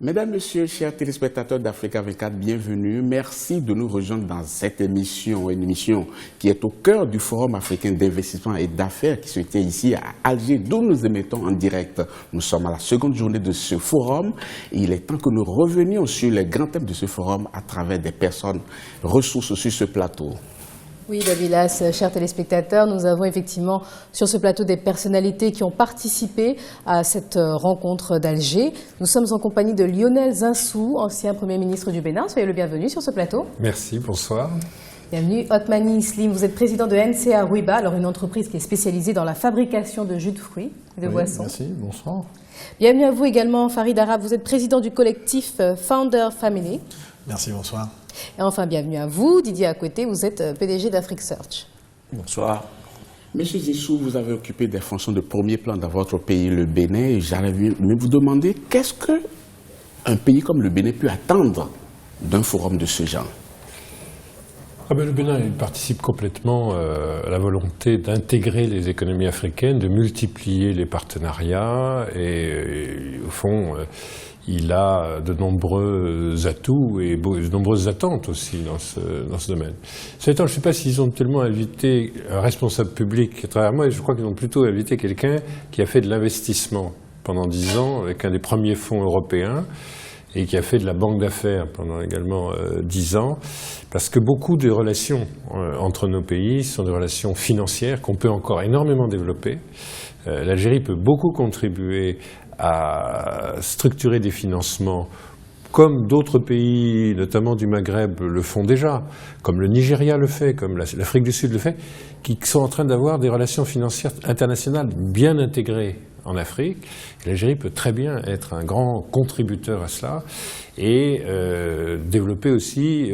Mesdames, Messieurs, chers téléspectateurs d'Africa 24, bienvenue. Merci de nous rejoindre dans cette émission, une émission qui est au cœur du Forum africain d'investissement et d'affaires qui se tient ici à Alger, d'où nous émettons en direct. Nous sommes à la seconde journée de ce forum et il est temps que nous revenions sur les grands thèmes de ce forum à travers des personnes ressources sur ce plateau. Oui, Babilas, chers téléspectateurs, nous avons effectivement sur ce plateau des personnalités qui ont participé à cette rencontre d'Alger. Nous sommes en compagnie de Lionel Zinsou, ancien Premier ministre du Bénin. Soyez le bienvenu sur ce plateau. Merci, bonsoir. Bienvenue. Otmani Slim, vous êtes président de NCA Ruiba, alors une entreprise qui est spécialisée dans la fabrication de jus de fruits et de boissons. Merci, bonsoir. Bienvenue à vous également, Farid Arab, vous êtes président du collectif Founder Family. Merci, bonsoir. Et enfin, bienvenue à vous, Didier Akwete, vous êtes PDG d'Afrique Search. Bonsoir. Monsieur Zinsou, vous avez occupé des fonctions de premier plan dans votre pays, le Bénin, et j'allais vous demander qu'est-ce qu'un pays comme le Bénin peut attendre d'un forum de ce genre? Le Bénin il participe complètement à la volonté d'intégrer les économies africaines, de multiplier les partenariats et au fond, il a de nombreux atouts et de nombreuses attentes aussi dans ce domaine. Cela étant, je ne sais pas s'ils ont tellement invité un responsable public à travers moi, je crois qu'ils ont plutôt invité quelqu'un qui a fait de l'investissement pendant 10 ans avec un des premiers fonds européens et qui a fait de la banque d'affaires pendant également 10 ans, parce que beaucoup des relations entre nos pays sont des relations financières qu'on peut encore énormément développer. L'Algérie peut beaucoup contribuer à structurer des financements comme d'autres pays, notamment du Maghreb, le font déjà, comme le Nigeria le fait, comme l'Afrique du Sud le fait, qui sont en train d'avoir des relations financières internationales bien intégrées en Afrique. L'Algérie peut très bien être un grand contributeur à cela et développer aussi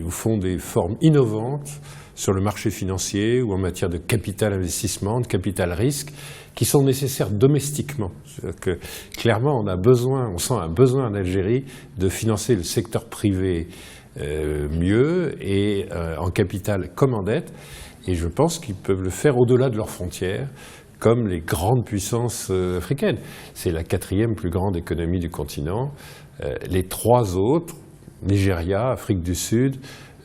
au fond des formes innovantes sur le marché financier ou en matière de capital investissement, de capital risque, qui sont nécessaires domestiquement. Que, clairement, on sent un besoin en Algérie de financer le secteur privé mieux et en capital comme en dette. Et je pense qu'ils peuvent le faire au-delà de leurs frontières, comme les grandes puissances africaines. C'est la 4e plus grande économie du continent. Les 3 autres, Nigeria, Afrique du Sud,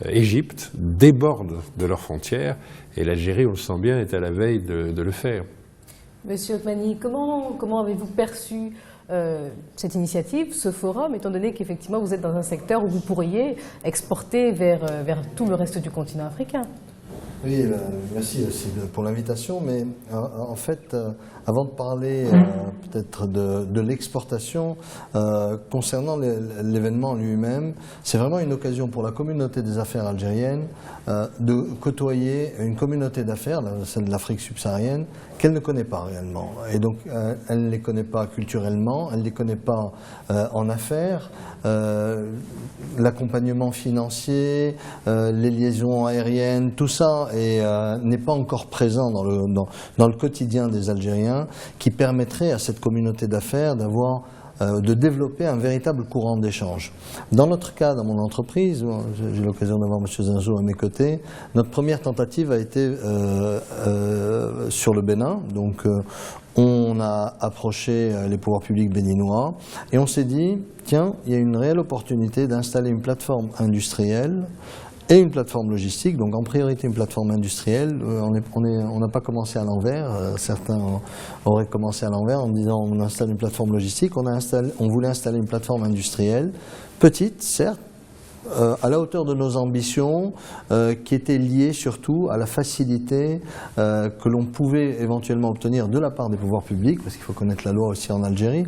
Égypte, débordent de leurs frontières. Et l'Algérie, on le sent bien, est à la veille de le faire. Monsieur Otmani, comment avez-vous perçu cette initiative, ce forum, étant donné qu'effectivement vous êtes dans un secteur où vous pourriez exporter vers tout le reste du continent africain? Oui, merci aussi pour l'invitation, mais en fait, avant de parler peut-être de l'exportation, concernant l'événement lui-même, c'est vraiment une occasion pour la communauté des affaires algérienne de côtoyer une communauté d'affaires, celle de l'Afrique subsaharienne, qu'elle ne connaît pas réellement. Et donc, elle ne les connaît pas culturellement, elle ne les connaît pas en affaires. L'accompagnement financier, les liaisons aériennes, tout ça n'est pas encore présent dans le quotidien des Algériens, qui permettrait à cette communauté d'affaires de développer un véritable courant d'échange. Dans notre cas, dans mon entreprise, j'ai l'occasion d'avoir M. Zinsou à mes côtés, notre première tentative a été sur le Bénin. Donc on a approché les pouvoirs publics béninois et on s'est dit, tiens, il y a une réelle opportunité d'installer une plateforme industrielle et une plateforme logistique, donc en priorité une plateforme industrielle. On n'a pas commencé à l'envers, certains auraient commencé à l'envers en disant on installe une plateforme logistique, on voulait installer une plateforme industrielle, petite certes, à la hauteur de nos ambitions, qui était liée surtout à la facilité que l'on pouvait éventuellement obtenir de la part des pouvoirs publics, parce qu'il faut connaître la loi aussi en Algérie,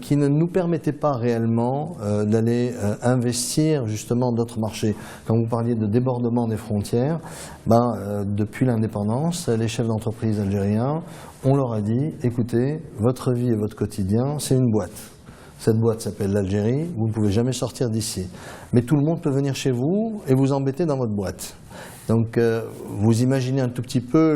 qui ne nous permettait pas réellement d'aller investir justement d'autres marchés. Quand vous parliez de débordement des frontières, depuis l'indépendance, les chefs d'entreprise algériens, on leur a dit, écoutez, votre vie et votre quotidien, c'est une boîte. Cette boîte s'appelle l'Algérie, vous ne pouvez jamais sortir d'ici. Mais tout le monde peut venir chez vous et vous embêter dans votre boîte. Donc vous imaginez un tout petit peu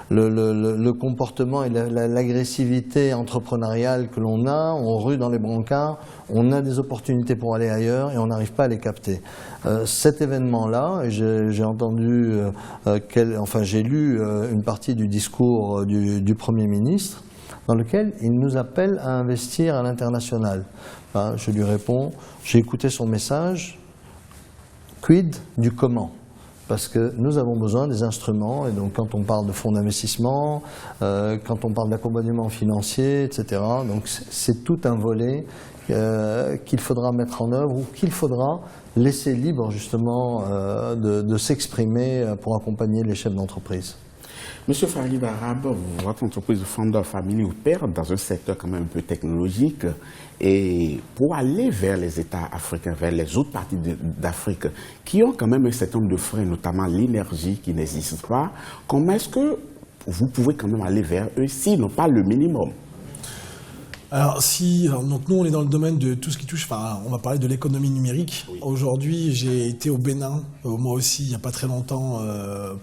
le comportement et l'agressivité entrepreneuriale que l'on a, on rue dans les brancards, on a des opportunités pour aller ailleurs et on n'arrive pas à les capter. Cet événement-là, j'ai entendu, j'ai lu une partie du discours du Premier ministre, dans lequel il nous appelle à investir à l'international. Ben, je lui réponds, j'ai écouté son message, quid du comment ? Parce que nous avons besoin des instruments, et donc quand on parle de fonds d'investissement, quand on parle d'accompagnement financier, etc., donc c'est tout un volet qu'il faudra mettre en œuvre ou qu'il faudra laisser libre justement de s'exprimer pour accompagner les chefs d'entreprise. Monsieur Farid Arabe, votre entreprise Founder Family opère dans un secteur quand même un peu technologique, et pour aller vers les États africains, vers les autres parties d'Afrique qui ont quand même un certain nombre de freins, notamment l'énergie qui n'existe pas, comment est-ce que vous pouvez quand même aller vers eux s'ils n'ont pas le minimum? Alors donc nous on est dans le domaine de tout ce qui touche, on va parler de l'économie numérique. Oui. Aujourd'hui j'ai été au Bénin, moi aussi il n'y a pas très longtemps,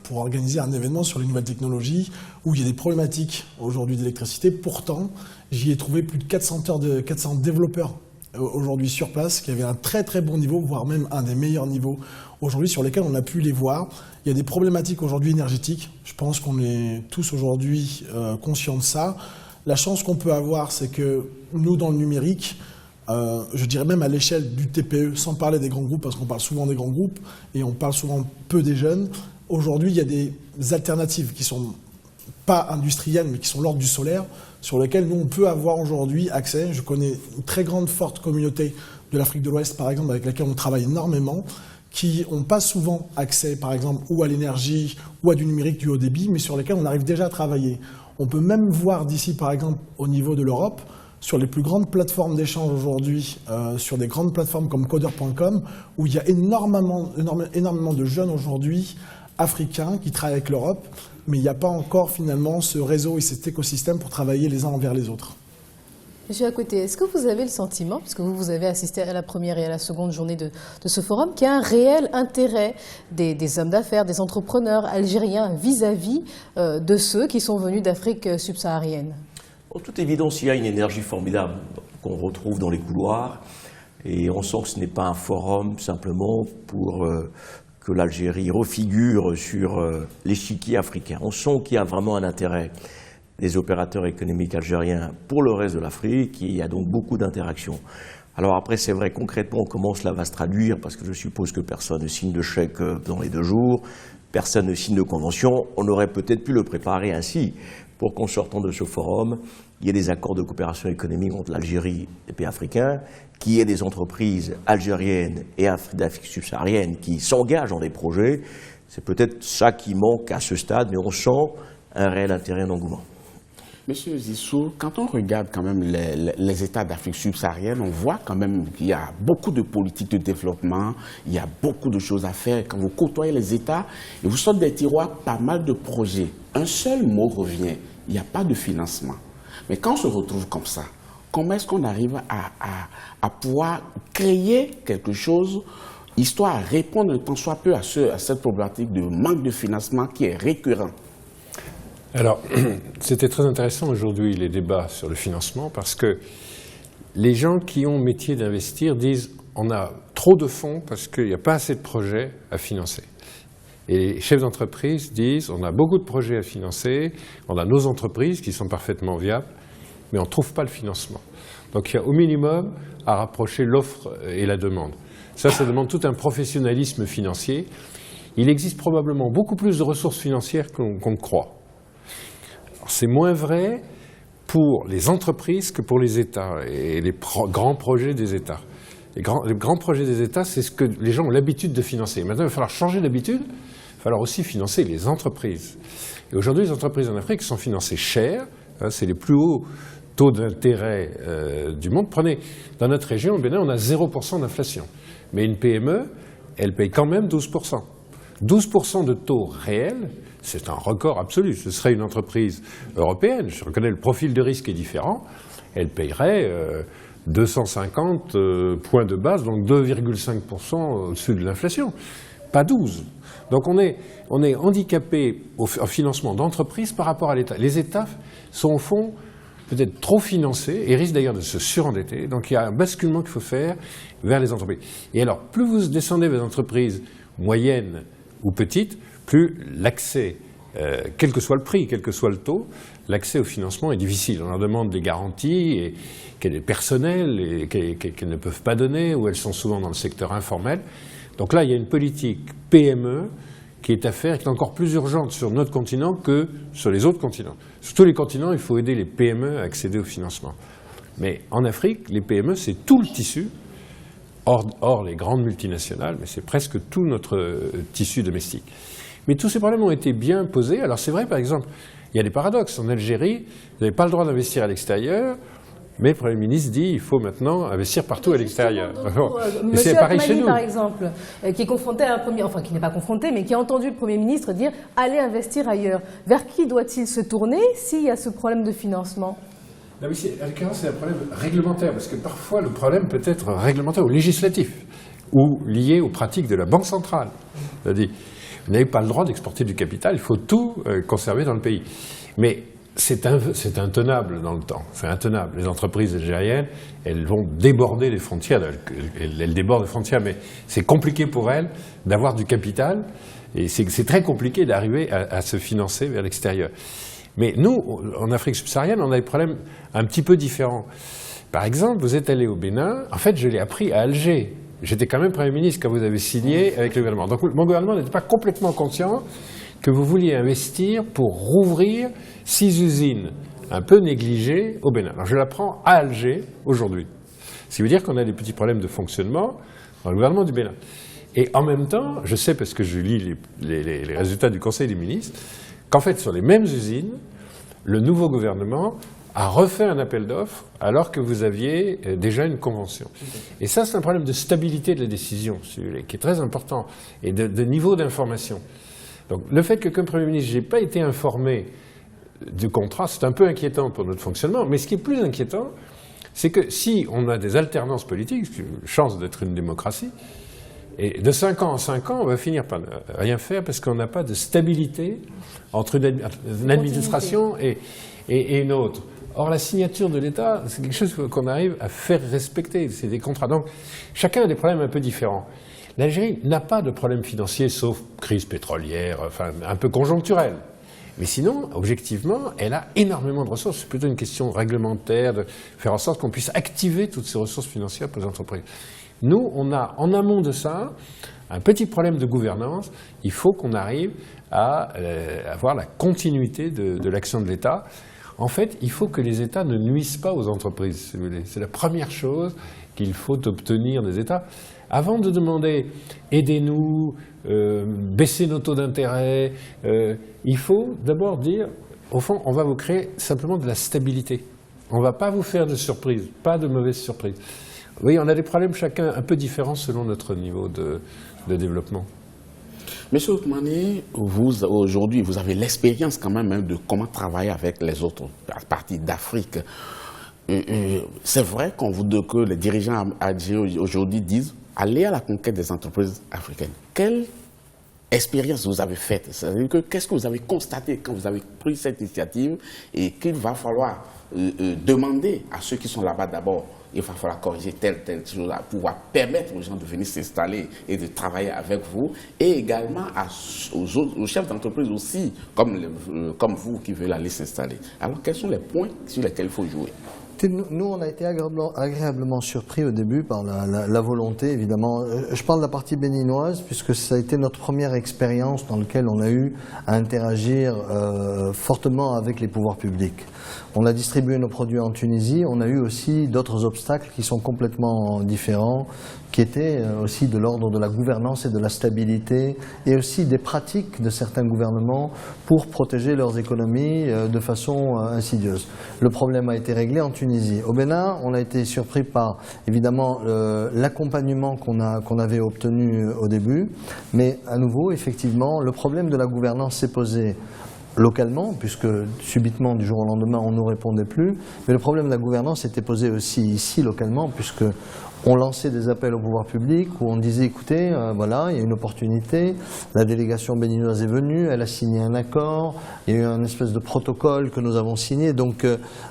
pour organiser un événement sur les nouvelles technologies où il y a des problématiques aujourd'hui d'électricité. Pourtant j'y ai trouvé plus de 400 développeurs aujourd'hui sur place qui avaient un très très bon niveau, voire même un des meilleurs niveaux aujourd'hui sur lesquels on a pu les voir. Il y a des problématiques aujourd'hui énergétiques, je pense qu'on est tous aujourd'hui conscients de ça. La chance qu'on peut avoir, c'est que nous, dans le numérique, je dirais même à l'échelle du TPE, sans parler des grands groupes, parce qu'on parle souvent des grands groupes et on parle souvent peu des jeunes, aujourd'hui, il y a des alternatives qui ne sont pas industrielles, mais qui sont l'ordre du solaire, sur lesquelles nous, on peut avoir aujourd'hui accès. Je connais une très grande, forte communauté de l'Afrique de l'Ouest, par exemple, avec laquelle on travaille énormément, qui n'ont pas souvent accès, par exemple, ou à l'énergie, ou à du numérique, du haut débit, mais sur lesquels on arrive déjà à travailler. On peut même voir d'ici, par exemple, au niveau de l'Europe, sur les plus grandes plateformes d'échange aujourd'hui, sur des grandes plateformes comme Coder.com, où il y a énormément de jeunes aujourd'hui africains qui travaillent avec l'Europe, mais il n'y a pas encore finalement ce réseau et cet écosystème pour travailler les uns envers les autres. Monsieur Akoté, est-ce que vous avez le sentiment, puisque vous avez assisté à la première et à la seconde journée de ce forum, qu'il y a un réel intérêt des hommes d'affaires, des entrepreneurs algériens vis-à-vis de ceux qui sont venus d'Afrique subsaharienne? En toute évidence, il y a une énergie formidable qu'on retrouve dans les couloirs, et on sent que ce n'est pas un forum simplement pour que l'Algérie refigure sur l'échiquier africain. On sent qu'il y a vraiment un intérêt des opérateurs économiques algériens pour le reste de l'Afrique, et il y a donc beaucoup d'interactions. Alors après, c'est vrai, concrètement, comment cela va se traduire, parce que je suppose que personne ne signe de chèque dans les 2 jours, personne ne signe de convention, on aurait peut-être pu le préparer ainsi, pour qu'en sortant de ce forum, il y ait des accords de coopération économique entre l'Algérie et les pays africains, qu'il y ait des entreprises algériennes et d'Afrique subsaharienne qui s'engagent dans des projets. C'est peut-être ça qui manque à ce stade, mais on sent un réel intérêt, un engouement. Monsieur Zissou, quand on regarde quand même les États d'Afrique subsaharienne, on voit quand même qu'il y a beaucoup de politiques de développement, il y a beaucoup de choses à faire. Quand vous côtoyez les États, et vous sortez des tiroirs pas mal de projets. Un seul mot revient, il n'y a pas de financement. Mais quand on se retrouve comme ça, comment est-ce qu'on arrive à pouvoir créer quelque chose, histoire à répondre tant soit peu à cette problématique de manque de financement qui est récurrent? Alors, c'était très intéressant aujourd'hui les débats sur le financement, parce que les gens qui ont le métier d'investir disent on a trop de fonds parce qu'il n'y a pas assez de projets à financer. Et les chefs d'entreprise disent on a beaucoup de projets à financer, on a nos entreprises qui sont parfaitement viables, mais on ne trouve pas le financement. Donc il y a au minimum à rapprocher l'offre et la demande. Ça demande tout un professionnalisme financier. Il existe probablement beaucoup plus de ressources financières qu'on ne croit. C'est moins vrai pour les entreprises que pour les États et les grands projets des États. Les grands projets des États, c'est ce que les gens ont l'habitude de financer. Maintenant, il va falloir changer d'habitude, il va falloir aussi financer les entreprises. Et aujourd'hui, les entreprises en Afrique sont financées cher, c'est les plus hauts taux d'intérêt du monde. Prenez, dans notre région, au Bénin, on a 0% d'inflation. Mais une PME, elle paye quand même 12%. 12% de taux réel, c'est un record absolu. Ce serait une entreprise européenne, je reconnais le profil de risque est différent, elle payerait 250 points de base, donc 2,5% au-dessus de l'inflation, pas 12. Donc on est handicapé au financement d'entreprises par rapport à l'État. Les États sont au fond peut-être trop financés et risquent d'ailleurs de se surendetter. Donc il y a un basculement qu'il faut faire vers les entreprises. Et alors, plus vous descendez vers les entreprises moyennes ou petites, plus l'accès quel que soit le prix, quel que soit le taux, l'accès au financement est difficile. On leur demande des garanties qu'elles sont personnelles et qu'elles ne peuvent pas donner, ou elles sont souvent dans le secteur informel. Donc là, il y a une politique PME qui est à faire, qui est encore plus urgente sur notre continent que sur les autres continents. Sur tous les continents, il faut aider les PME à accéder au financement. Mais en Afrique, les PME, c'est tout le tissu, hors les grandes multinationales, mais c'est presque tout notre tissu domestique. Mais tous ces problèmes ont été bien posés. Alors c'est vrai, par exemple, il y a des paradoxes. En Algérie, vous n'avez pas le droit d'investir à l'extérieur, mais le Premier ministre dit qu'il faut maintenant investir partout à l'extérieur. Monsieur c'est pareil chez Atmani, nous. par exemple, qui est confronté à un premier, enfin qui n'est pas confronté, mais qui a entendu le Premier ministre dire « allez investir ailleurs ». Vers qui doit-il se tourner s'il y a ce problème de financement ? Non, mais c'est un problème réglementaire, parce que parfois le problème peut être réglementaire ou législatif, ou lié aux pratiques de la Banque centrale. C'est-à-dire, vous n'avez pas le droit d'exporter du capital, il faut tout conserver dans le pays. Mais c'est intenable dans le temps, c'est intenable. Les entreprises algériennes, elles vont déborder les frontières, elles débordent les frontières, mais c'est compliqué pour elles d'avoir du capital, et c'est très compliqué d'arriver à se financer vers l'extérieur. Mais nous, en Afrique subsaharienne, on a des problèmes un petit peu différents. Par exemple, vous êtes allé au Bénin, en fait je l'ai appris à Alger. J'étais quand même Premier ministre quand vous avez signé avec le gouvernement. Donc mon gouvernement n'était pas complètement conscient que vous vouliez investir pour rouvrir 6 usines un peu négligées au Bénin. Alors je l'apprends à Alger aujourd'hui. Ce qui veut dire qu'on a des petits problèmes de fonctionnement dans le gouvernement du Bénin. Et en même temps, je sais parce que je lis les résultats du Conseil des ministres, qu'en fait sur les mêmes usines, le nouveau gouvernement a refait un appel d'offres alors que vous aviez déjà une convention. Et ça, c'est un problème de stabilité de la décision, si vous voulez, qui est très important, et de niveau d'information. Donc le fait que, comme Premier ministre, je n'ai pas été informé du contrat, c'est un peu inquiétant pour notre fonctionnement, mais ce qui est plus inquiétant, c'est que si on a des alternances politiques, c'est une chance d'être une démocratie, et de 5 ans en 5 ans, on va finir par ne rien faire parce qu'on n'a pas de stabilité entre une administration et une autre. Or, la signature de l'État, c'est quelque chose qu'on arrive à faire respecter. C'est des contrats. Donc, chacun a des problèmes un peu différents. L'Algérie n'a pas de problème financier, sauf crise pétrolière, enfin, un peu conjoncturelle. Mais sinon, objectivement, elle a énormément de ressources. C'est plutôt une question réglementaire, de faire en sorte qu'on puisse activer toutes ces ressources financières pour les entreprises. Nous, on a, en amont de ça, un petit problème de gouvernance. Il faut qu'on arrive à avoir la continuité de l'action de l'État. En fait, il faut que les États ne nuisent pas aux entreprises, si vous voulez. C'est la première chose qu'il faut obtenir des États. Avant de demander « aidez-nous », baisser nos taux d'intérêt, il faut d'abord dire « au fond, on va vous créer simplement de la stabilité. On ne va pas vous faire de surprises, pas de mauvaises surprises. » Oui, on a des problèmes chacun un peu différents selon notre niveau de développement. Monsieur Atmani, vous, aujourd'hui, vous avez l'expérience quand même de comment travailler avec les autres parties d'Afrique. C'est vrai que les dirigeants algériens aujourd'hui disent aller à la conquête des entreprises africaines. Quelle expérience vous avez faite? C'est-à-dire que qu'est-ce que vous avez constaté quand vous avez pris cette initiative et qu'il va falloir demander à ceux qui sont là-bas d'abord, il va falloir corriger telle chose à pouvoir permettre aux gens de venir s'installer et de travailler avec vous, et également aux chefs d'entreprise aussi, comme vous qui veulent aller s'installer. Alors quels sont les points sur lesquels il faut jouer? Nous, on a été agréablement surpris au début par la volonté, évidemment. Je parle de la partie béninoise, puisque ça a été notre première expérience dans laquelle on a eu à interagir fortement avec les pouvoirs publics. On a distribué nos produits en Tunisie, on a eu aussi d'autres obstacles qui sont complètement différents, qui étaient aussi de l'ordre de la gouvernance et de la stabilité, et aussi des pratiques de certains gouvernements pour protéger leurs économies de façon insidieuse. Le problème a été réglé en Tunisie. Au Bénin, on a été surpris par, évidemment, l'accompagnement qu'on avait obtenu au début, mais à nouveau, effectivement, le problème de la gouvernance s'est posé localement, puisque subitement, du jour au lendemain, on ne nous répondait plus. Mais le problème de la gouvernance était posé aussi ici, localement, puisque on lançait des appels au pouvoir public où on disait écoutez, voilà, il y a une opportunité, la délégation béninoise est venue, elle a signé un accord, il y a eu un espèce de protocole que nous avons signé, donc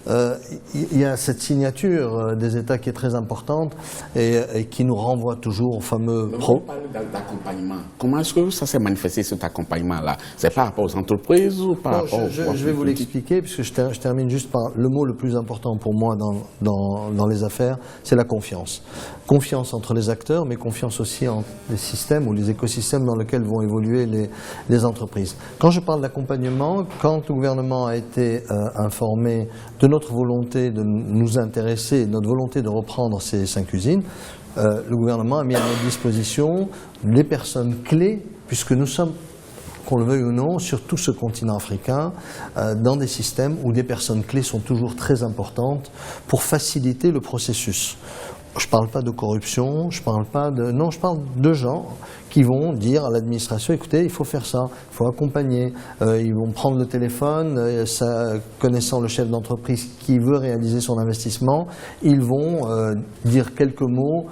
il y a cette signature des États qui est très importante et qui nous renvoie toujours au fameux On parle d'accompagnement. Comment est-ce que ça s'est manifesté cet accompagnement-là? C'est par rapport aux entreprises ou par rapport aux... Je vais vous l'expliquer, puisque je termine juste par le mot le plus important pour moi dans les affaires, c'est la confiance. Confiance entre les acteurs, mais confiance aussi en les systèmes ou les écosystèmes dans lesquels vont évoluer les entreprises. Quand je parle d'accompagnement, quand le gouvernement a été informé de notre volonté de nous intéresser, de notre volonté de reprendre ces 5 usines, le gouvernement a mis à notre disposition les personnes clés, puisque nous sommes, qu'on le veuille ou non, sur tout ce continent africain, dans des systèmes où des personnes clés sont toujours très importantes pour faciliter le processus. Je ne parle pas de corruption, je parle de gens qui vont dire à l'administration, écoutez, il faut faire ça, il faut accompagner, ils vont prendre le téléphone, connaissant le chef d'entreprise qui veut réaliser son investissement, ils vont dire quelques mots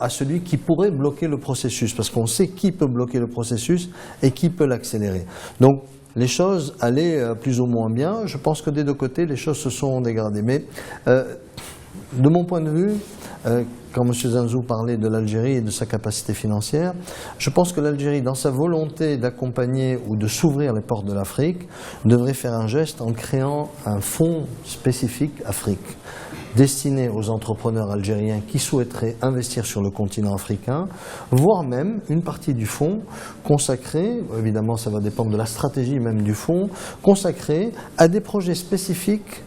à celui qui pourrait bloquer le processus, parce qu'on sait qui peut bloquer le processus et qui peut l'accélérer. Donc, les choses allaient plus ou moins bien. Je pense que des deux côtés, les choses se sont dégradées. Mais de mon point de vue, quand M. Zanzou parlait de l'Algérie et de sa capacité financière, je pense que l'Algérie, dans sa volonté d'accompagner ou de s'ouvrir les portes de l'Afrique, devrait faire un geste en créant un fonds spécifique Afrique, destiné aux entrepreneurs algériens qui souhaiteraient investir sur le continent africain, voire même une partie du fonds consacrée, évidemment ça va dépendre de la stratégie même du fonds, consacrée à des projets spécifiques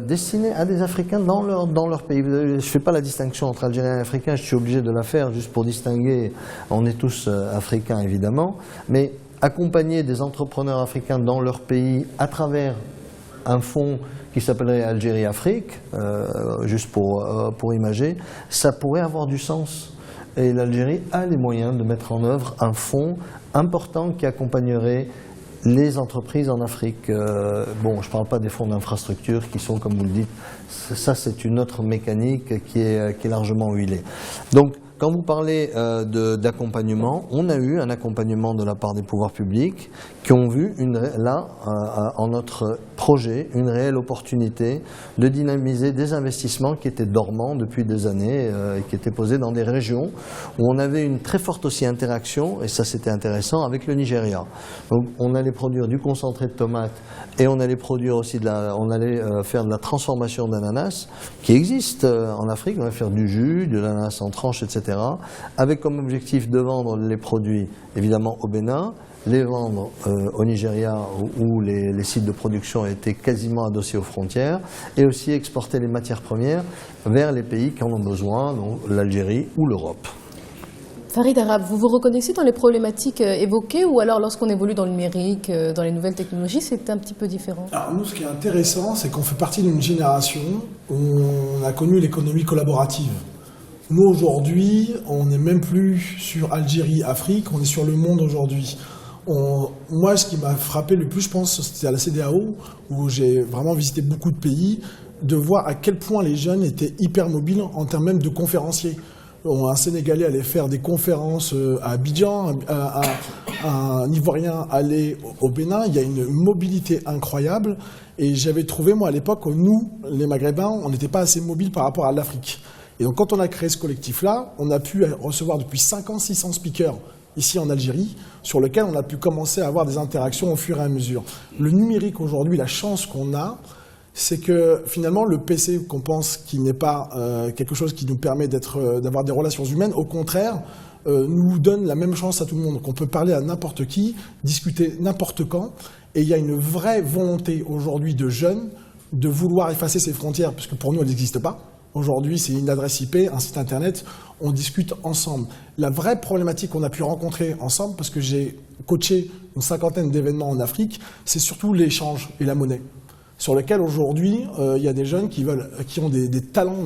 destinés à des Africains dans leur pays. Je ne fais pas la distinction entre Algériens et Africains, je suis obligé de la faire juste pour distinguer, on est tous Africains évidemment, mais accompagner des entrepreneurs africains dans leur pays à travers un fonds qui s'appellerait Algérie-Afrique, juste pour imager, ça pourrait avoir du sens. Et l'Algérie a les moyens de mettre en œuvre un fonds important qui accompagnerait les entreprises en Afrique. Bon, je ne parle pas des fonds d'infrastructure qui sont, comme vous le dites, ça c'est une autre mécanique qui est largement huilée. Donc, quand vous parlez d'accompagnement, on a eu un accompagnement de la part des pouvoirs publics qui ont vu en notre projet une réelle opportunité de dynamiser des investissements qui étaient dormants depuis des années et qui étaient posés dans des régions où on avait une très forte aussi interaction, et ça c'était intéressant, avec le Nigeria. Donc on allait produire du concentré de tomates et on allait produire aussi faire de la transformation d'ananas qui existe en Afrique. On va faire du jus, de l'ananas en tranches, etc. avec comme objectif de vendre les produits évidemment au Bénin, les vendre au Nigeria où les sites de production étaient quasiment adossés aux frontières, et aussi exporter les matières premières vers les pays qui en ont besoin, donc l'Algérie ou l'Europe. Farid Arab, vous vous reconnaissez dans les problématiques évoquées, ou alors lorsqu'on évolue dans le numérique, dans les nouvelles technologies, c'est un petit peu différent? Alors nous, ce qui est intéressant, c'est qu'on fait partie d'une génération où on a connu l'économie collaborative. Nous, aujourd'hui, on n'est même plus sur Algérie-Afrique, on est sur le monde aujourd'hui. Moi, ce qui m'a frappé le plus, je pense, c'était à la CEDEAO, où j'ai vraiment visité beaucoup de pays, de voir à quel point les jeunes étaient hyper mobiles en termes même de conférenciers. Un Sénégalais allait faire des conférences à Abidjan, un Ivoirien allait au Bénin. Il y a une mobilité incroyable. Et j'avais trouvé, moi, à l'époque, nous, les Maghrébins, on n'était pas assez mobiles par rapport à l'Afrique. Et donc, quand on a créé ce collectif-là, on a pu recevoir depuis 5 ans 600 speakers ici en Algérie, sur lesquels on a pu commencer à avoir des interactions au fur et à mesure. Le numérique, aujourd'hui, la chance qu'on a, c'est que finalement le PC qu'on pense qu'il n'est pas quelque chose qui nous permet d'avoir des relations humaines, au contraire, nous donne la même chance à tout le monde. Donc on peut parler à n'importe qui, discuter n'importe quand, et il y a une vraie volonté aujourd'hui de jeunes de vouloir effacer ces frontières, puisque pour nous elles n'existent pas. Aujourd'hui, c'est une adresse IP, un site internet, on discute ensemble. La vraie problématique qu'on a pu rencontrer ensemble, parce que j'ai coaché une 50aine d'événements en Afrique, c'est surtout l'échange et la monnaie, sur lequel aujourd'hui, il y a des jeunes qui ont des talents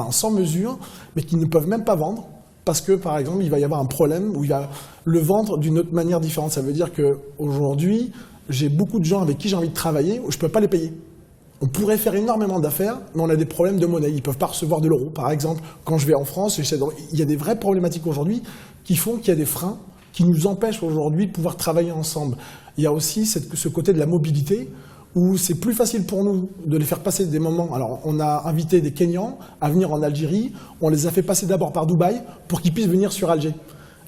sans mesure, mais qui ne peuvent même pas vendre, parce que, par exemple, il va y avoir un problème où il va le vendre d'une autre manière différente. Ça veut dire qu'aujourd'hui, j'ai beaucoup de gens avec qui j'ai envie de travailler, où je ne peux pas les payer. On pourrait faire énormément d'affaires, mais on a des problèmes de monnaie. Ils ne peuvent pas recevoir de l'euro. Par exemple, quand je vais en France, il y a des vraies problématiques aujourd'hui qui font qu'il y a des freins qui nous empêchent aujourd'hui de pouvoir travailler ensemble. Il y a aussi ce côté de la mobilité, où c'est plus facile pour nous de les faire passer des moments. Alors, on a invité des Kenyans à venir en Algérie. On les a fait passer d'abord par Dubaï pour qu'ils puissent venir sur Alger.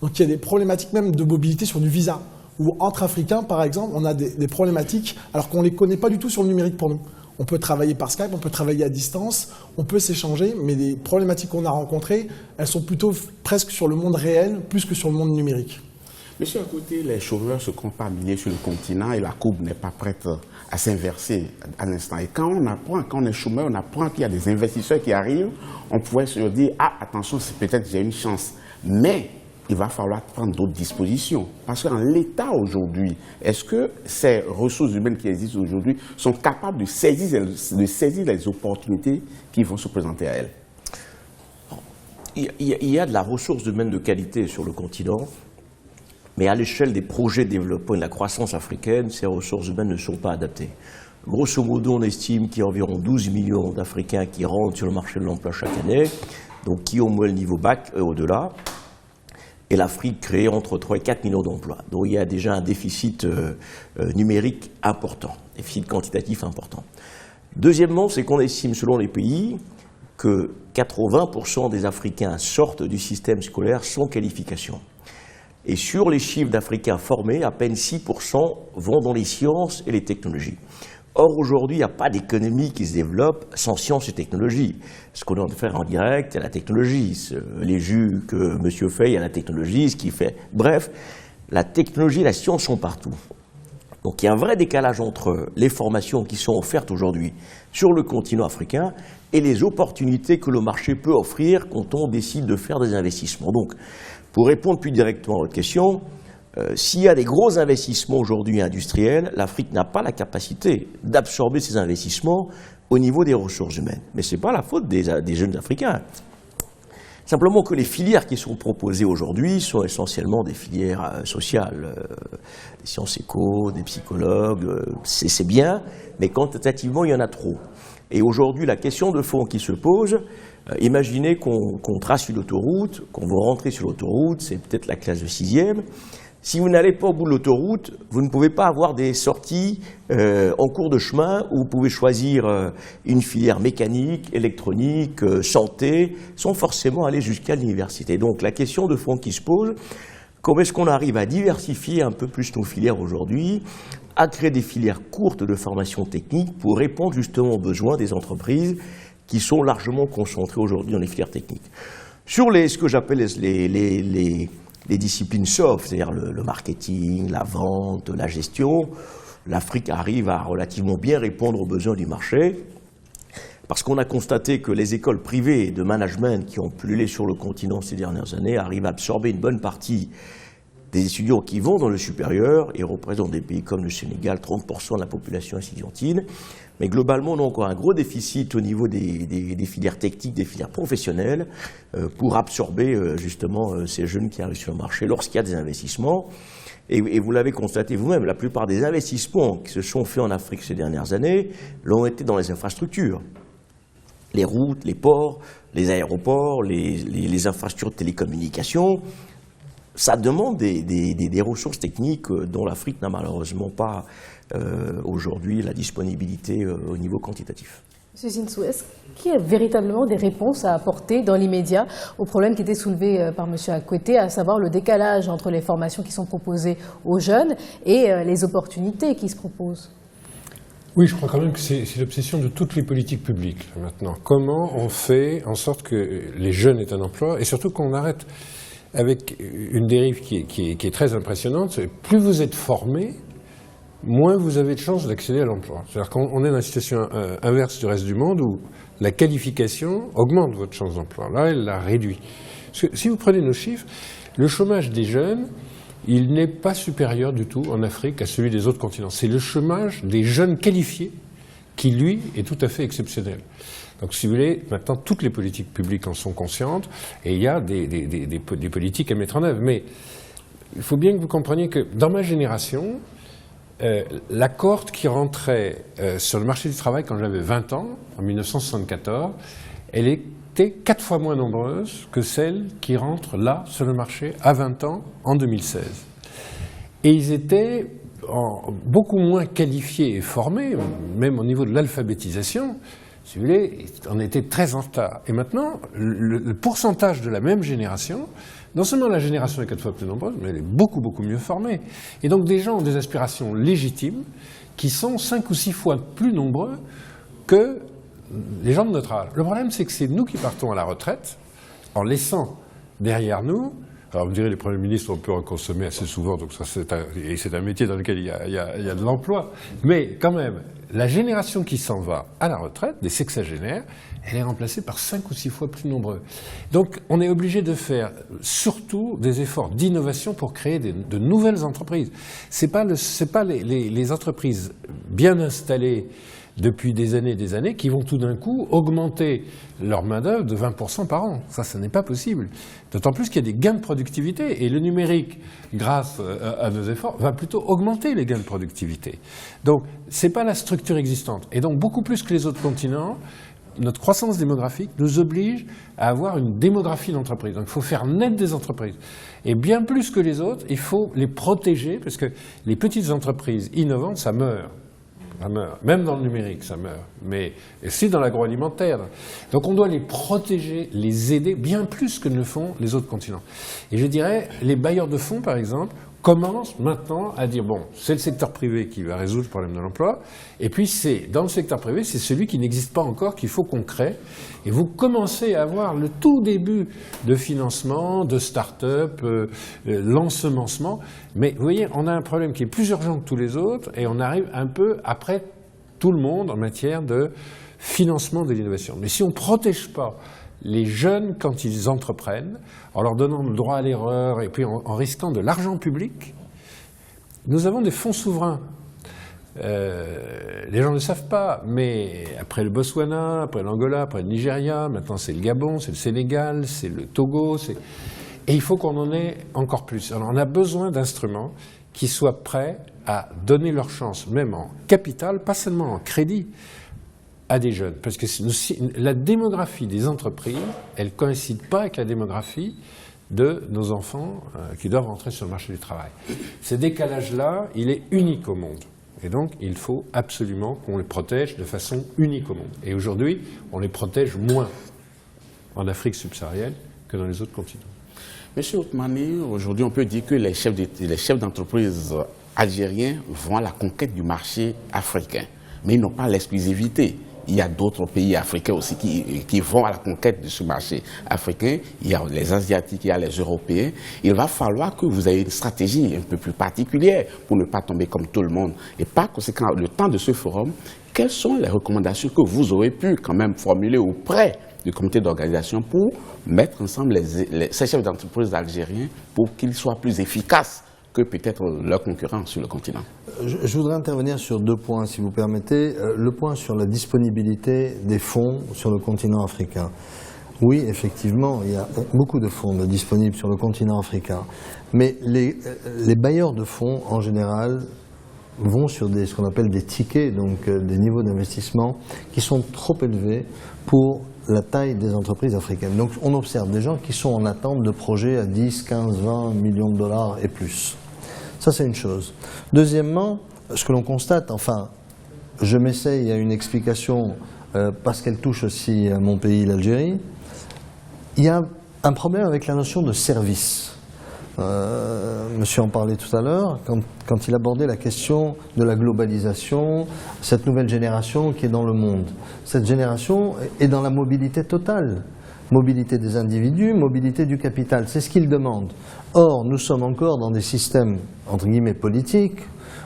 Donc, il y a des problématiques même de mobilité sur du visa. Ou entre Africains, par exemple, on a des problématiques alors qu'on ne les connaît pas du tout sur le numérique pour nous. On peut travailler par Skype, on peut travailler à distance, on peut s'échanger, mais les problématiques qu'on a rencontrées, elles sont plutôt presque sur le monde réel, plus que sur le monde numérique. Monsieur, à côté, les chômeurs se comptent par milliers sur le continent et la courbe n'est pas prête à s'inverser à l'instant. Et quand on est chômeur, on apprend qu'il y a des investisseurs qui arrivent, on pourrait se dire « Ah, attention, c'est peut-être j'ai une chance ». Mais il va falloir prendre d'autres dispositions. Parce qu'en l'état aujourd'hui, est-ce que ces ressources humaines qui existent aujourd'hui sont capables de saisir les opportunités qui vont se présenter à elles? Il y a de la ressource humaine de qualité sur le continent. Mais à l'échelle des projets de développement et de la croissance africaine, ces ressources humaines ne sont pas adaptées. Grosso modo, on estime qu'il y a environ 12 millions d'Africains qui rentrent sur le marché de l'emploi chaque année, donc qui ont au moins le niveau bac et au-delà. Et l'Afrique crée entre 3 et 4 millions d'emplois. Donc il y a déjà un déficit numérique important, déficit quantitatif important. Deuxièmement, c'est qu'on estime, selon les pays, que 80% des Africains sortent du système scolaire sans qualification. Et sur les chiffres d'Africains formés, à peine 6% vont dans les sciences et les technologies. Or, aujourd'hui, il n'y a pas d'économie qui se développe sans sciences et technologies. Ce qu'on est en train de faire en direct, il y a la technologie. Les jus que monsieur fait, il y a la technologie, ce qu'il fait. Bref, la technologie et la science sont partout. Donc il y a un vrai décalage entre les formations qui sont offertes aujourd'hui sur le continent africain et les opportunités que le marché peut offrir quand on décide de faire des investissements. Donc, pour répondre plus directement à votre question, s'il y a des gros investissements aujourd'hui industriels, l'Afrique n'a pas la capacité d'absorber ces investissements au niveau des ressources humaines. Mais ce n'est pas la faute des jeunes Africains. Simplement que les filières qui sont proposées aujourd'hui sont essentiellement des filières sociales, des sciences éco, des psychologues, c'est bien, mais quantitativement il y en a trop. Et aujourd'hui la question de fond qui se pose, imaginez qu'on trace une autoroute, qu'on veut rentrer sur l'autoroute, c'est peut-être la classe de 6e. Si vous n'allez pas au bout de l'autoroute, vous ne pouvez pas avoir des sorties en cours de chemin où vous pouvez choisir une filière mécanique, électronique, santé, sans forcément aller jusqu'à l'université. Donc la question de fond qui se pose, comment est-ce qu'on arrive à diversifier un peu plus nos filières aujourd'hui, à créer des filières courtes de formation technique pour répondre justement aux besoins des entreprises qui sont largement concentrées aujourd'hui dans les filières techniques. Sur ce que j'appelle les disciplines soft, c'est-à-dire le marketing, la vente, la gestion, l'Afrique arrive à relativement bien répondre aux besoins du marché, parce qu'on a constaté que les écoles privées de management qui ont pullulé sur le continent ces dernières années arrivent à absorber une bonne partie des étudiants qui vont dans le supérieur et représentent des pays comme le Sénégal, 30% de la population estudiantine. Mais globalement, on a encore un gros déficit au niveau des filières techniques, des filières professionnelles, pour absorber justement ces jeunes qui arrivent sur le marché lorsqu'il y a des investissements. Et vous l'avez constaté vous-même, la plupart des investissements qui se sont faits en Afrique ces dernières années l'ont été dans les infrastructures. Les routes, les ports, les aéroports, les infrastructures de télécommunications. Ça demande des ressources techniques dont l'Afrique n'a malheureusement pas aujourd'hui la disponibilité au niveau quantitatif. Monsieur Zinsou, est-ce qu'il y a véritablement des réponses à apporter dans l'immédiat au problème qui était soulevé par M. Akwete, à savoir le décalage entre les formations qui sont proposées aux jeunes et les opportunités qui se proposent? Oui, je crois quand même que c'est l'obsession de toutes les politiques publiques maintenant. Comment on fait en sorte que les jeunes aient un emploi et surtout qu'on arrête avec une dérive qui est très impressionnante, c'est plus vous êtes formé, moins vous avez de chances d'accéder à l'emploi. C'est-à-dire qu'on est dans la situation inverse du reste du monde où la qualification augmente votre chance d'emploi. Là, elle la réduit. Parce que si vous prenez nos chiffres, le chômage des jeunes, il n'est pas supérieur du tout en Afrique à celui des autres continents. C'est le chômage des jeunes qualifiés qui, lui, est tout à fait exceptionnel. Donc, si vous voulez, maintenant, toutes les politiques publiques en sont conscientes et il y a des politiques à mettre en œuvre. Mais il faut bien que vous compreniez que dans ma génération, la cohorte qui rentrait sur le marché du travail quand j'avais 20 ans, en 1974, elle était 4 fois moins nombreuse que celle qui rentre là, sur le marché, à 20 ans, en 2016. Et ils étaient beaucoup moins qualifiés et formés, même au niveau de l'alphabétisation. Si vous voulez, on était très en retard. Et maintenant, le pourcentage de la même génération, non seulement la génération est 4 fois plus nombreuse, mais elle est beaucoup, beaucoup mieux formée. Et donc des gens ont des aspirations légitimes qui sont 5 ou 6 fois plus nombreux que les gens de notre âge. Le problème, c'est que c'est nous qui partons à la retraite en laissant derrière nous. Alors, vous me direz, les premiers ministres, on peut en consommer assez souvent, donc ça, c'est un métier dans lequel il y a de l'emploi. Mais quand même, la génération qui s'en va à la retraite, des sexagénaires, elle est remplacée par 5 ou 6 fois plus nombreux. Donc, on est obligé de faire surtout des efforts d'innovation pour créer de nouvelles entreprises. C'est pas les entreprises bien installées depuis des années, qui vont tout d'un coup augmenter leur main-d'œuvre de 20% par an. Ça n'est pas possible. D'autant plus qu'il y a des gains de productivité. Et le numérique, grâce à nos efforts, va plutôt augmenter les gains de productivité. Donc, ce n'est pas la structure existante. Et donc, beaucoup plus que les autres continents, notre croissance démographique nous oblige à avoir une démographie d'entreprises. Donc, il faut faire naître des entreprises. Et bien plus que les autres, il faut les protéger, parce que les petites entreprises innovantes, ça meurt. Ça meurt. Même dans le numérique, ça meurt. Mais aussi dans l'agroalimentaire. Donc on doit les protéger, les aider, bien plus que ne le font les autres continents. Et je dirais, les bailleurs de fonds, par exemple, commencent maintenant à dire, bon, c'est le secteur privé qui va résoudre le problème de l'emploi, et puis c'est, dans le secteur privé, c'est celui qui n'existe pas encore qu'il faut qu'on crée. Et vous commencez à avoir le tout début de financement, de start-up, l'ensemencement. Mais vous voyez, on a un problème qui est plus urgent que tous les autres, et on arrive un peu après tout le monde en matière de financement de l'innovation. Mais si on ne protège pas les jeunes quand ils entreprennent, en leur donnant le droit à l'erreur et puis en risquant de l'argent public, nous avons des fonds souverains. Les gens ne le savent pas, mais après le Botswana, après l'Angola, après le Nigeria, maintenant c'est le Gabon, c'est le Sénégal, c'est le Togo, et il faut qu'on en ait encore plus. Alors on a besoin d'instruments qui soient prêts à donner leur chance, même en capital, pas seulement en crédit, à des jeunes. Parce que la démographie des entreprises, elle ne coïncide pas avec la démographie de nos enfants qui doivent rentrer sur le marché du travail. Ce décalage-là, il est unique au monde. Et donc, il faut absolument qu'on les protège de façon unique au monde. Et aujourd'hui, on les protège moins en Afrique subsaharienne que dans les autres continents. Monsieur Othmani, aujourd'hui, on peut dire que les chefs d'entreprise algériens vont à la conquête du marché africain. Mais ils n'ont pas l'exclusivité. Il y a d'autres pays africains aussi qui vont à la conquête de ce marché africain. Il y a les Asiatiques, il y a les Européens. Il va falloir que vous ayez une stratégie un peu plus particulière pour ne pas tomber comme tout le monde. Et par conséquent, le temps de ce forum, quelles sont les recommandations que vous aurez pu quand même formuler auprès du comité d'organisation pour mettre ensemble ces chefs d'entreprise algériens pour qu'ils soient plus efficaces que peut-être leurs concurrents sur le continent? Je voudrais intervenir sur 2 points, si vous permettez. Le point sur la disponibilité des fonds sur le continent africain. Oui, effectivement, il y a beaucoup de fonds disponibles sur le continent africain. Mais les bailleurs de fonds, en général, vont sur ce qu'on appelle des tickets, donc des niveaux d'investissement qui sont trop élevés pour la taille des entreprises africaines. Donc on observe des gens qui sont en attente de projets à 10, 15, 20 millions de dollars et plus. Ça, c'est une chose. Deuxièmement, ce que l'on constate, enfin, je m'essaye à une explication parce qu'elle touche aussi mon pays, l'Algérie, il y a un problème avec la notion de service. Monsieur en parlait tout à l'heure, quand il abordait la question de la globalisation, cette nouvelle génération qui est dans le monde. Cette génération est dans la mobilité totale. Mobilité des individus, mobilité du capital, c'est ce qu'ils demandent. Or, nous sommes encore dans des systèmes, entre guillemets, politiques,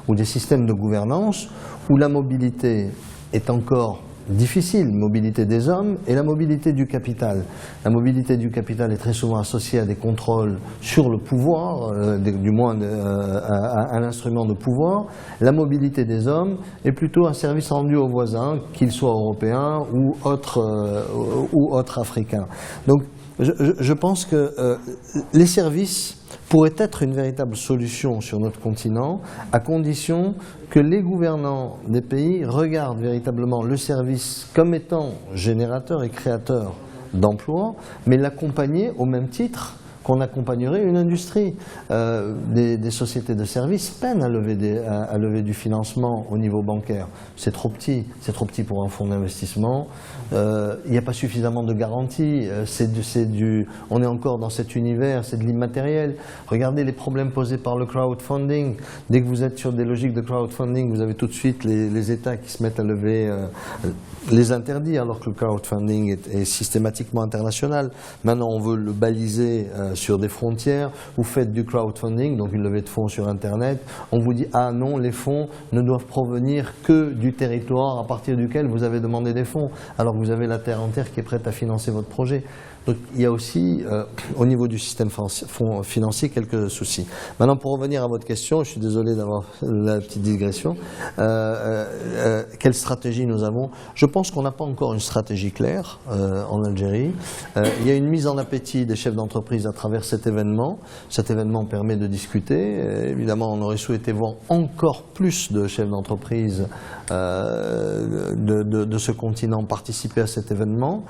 ou des systèmes de gouvernance, où la mobilité est encore difficile, mobilité des hommes et la mobilité du capital. La mobilité du capital est très souvent associée à des contrôles sur le pouvoir, du moins à un instrument de pouvoir. La mobilité des hommes est plutôt un service rendu aux voisins, qu'ils soient européens ou autres africains. Donc Je pense que les services pourraient être une véritable solution sur notre continent, à condition que les gouvernants des pays regardent véritablement le service comme étant générateur et créateur d'emplois, mais l'accompagner au même titre qu'on accompagnerait une industrie. Des sociétés de services peinent à lever du financement au niveau bancaire. C'est trop petit pour un fonds d'investissement. Il n'y a pas suffisamment de garanties. On est encore dans cet univers, c'est de l'immatériel. Regardez les problèmes posés par le crowdfunding. Dès que vous êtes sur des logiques de crowdfunding, vous avez tout de suite les États qui se mettent à lever les interdits, alors que le crowdfunding est systématiquement international. Maintenant, on veut le baliser sur des frontières. Vous faites du crowdfunding, donc une levée de fonds sur Internet. On vous dit, ah non, les fonds ne doivent provenir que du territoire à partir duquel vous avez demandé des fonds, alors que vous avez la terre entière qui est prête à financer votre projet. Donc il y a aussi, au niveau du système financier, quelques soucis. Maintenant, pour revenir à votre question, je suis désolé d'avoir la petite digression, quelle stratégie nous avons? Je pense qu'on n'a pas encore une stratégie claire en Algérie. Il y a une mise en appétit des chefs d'entreprise à travers cet événement. Cet événement permet de discuter. Évidemment, on aurait souhaité voir encore plus de chefs d'entreprise de ce continent participer à cet événement.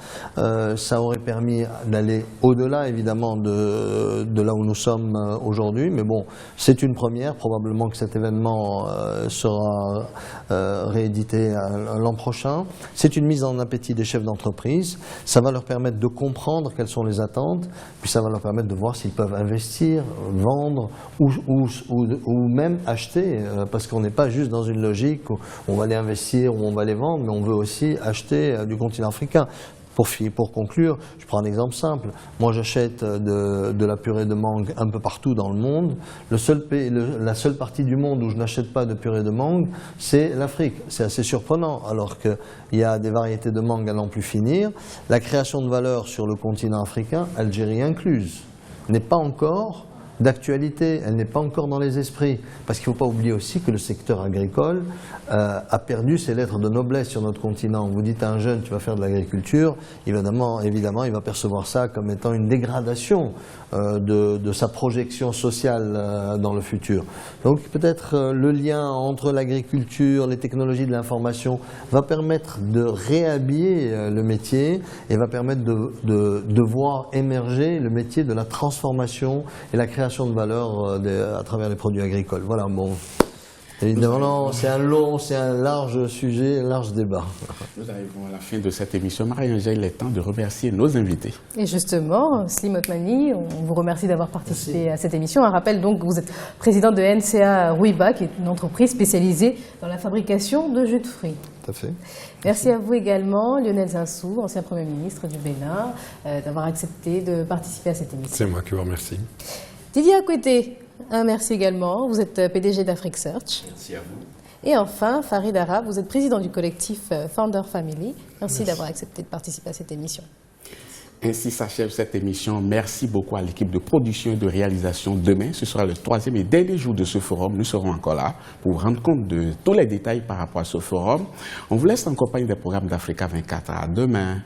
Ça aurait permis d'aller au-delà, évidemment, de là où nous sommes aujourd'hui. Mais bon, c'est une première. Probablement que cet événement sera réédité l'an prochain. C'est une mise en appétit des chefs d'entreprise. Ça va leur permettre de comprendre quelles sont les attentes. Puis ça va leur permettre de voir s'ils peuvent investir, vendre ou même acheter. Parce qu'on n'est pas juste dans une logique où on va les investir ou on va les vendre, mais on veut aussi acheter du continent africain. Pour conclure, je prends un exemple simple. Moi, j'achète de la purée de mangue un peu partout dans le monde. La seule partie du monde où je n'achète pas de purée de mangue, c'est l'Afrique. C'est assez surprenant, alors qu'il y a des variétés de mangue à n'en plus finir. La création de valeur sur le continent africain, Algérie incluse, n'est pas encore d'actualité, elle n'est pas encore dans les esprits. Parce qu'il ne faut pas oublier aussi que le secteur agricole a perdu ses lettres de noblesse sur notre continent. Vous dites à un jeune, tu vas faire de l'agriculture, évidemment, il va percevoir ça comme étant une dégradation de sa projection sociale dans le futur. Donc peut-être le lien entre l'agriculture, les technologies de l'information va permettre de réhabiller le métier et va permettre de voir émerger le métier de la transformation et la création de valeur à travers les produits agricoles. Voilà, bon. Évidemment, c'est un large sujet, un large débat. Nous arrivons à la fin de cette émission. Marie-Angèle, il est temps de remercier nos invités. Et justement, Slim Othmani, on vous remercie d'avoir participé à cette émission. Un rappel donc que vous êtes président de NCA Rouiba, qui est une entreprise spécialisée dans la fabrication de jus de fruits. Tout à fait. Merci à vous également, Lionel Zinsou, ancien Premier ministre du Bénin, d'avoir accepté de participer à cette émission. C'est moi qui vous remercie. Didier Akoueté, un merci également. Vous êtes PDG d'Afrique Search. Merci à vous. Et enfin, Farid Arab, vous êtes président du collectif Founder Family. Merci d'avoir accepté de participer à cette émission. Ainsi s'achève cette émission. Merci beaucoup à l'équipe de production et de réalisation. Demain, ce sera le 3e et dernier jour de ce forum. Nous serons encore là pour vous rendre compte de tous les détails par rapport à ce forum. On vous laisse en compagnie des programmes d'Africa 24. À demain.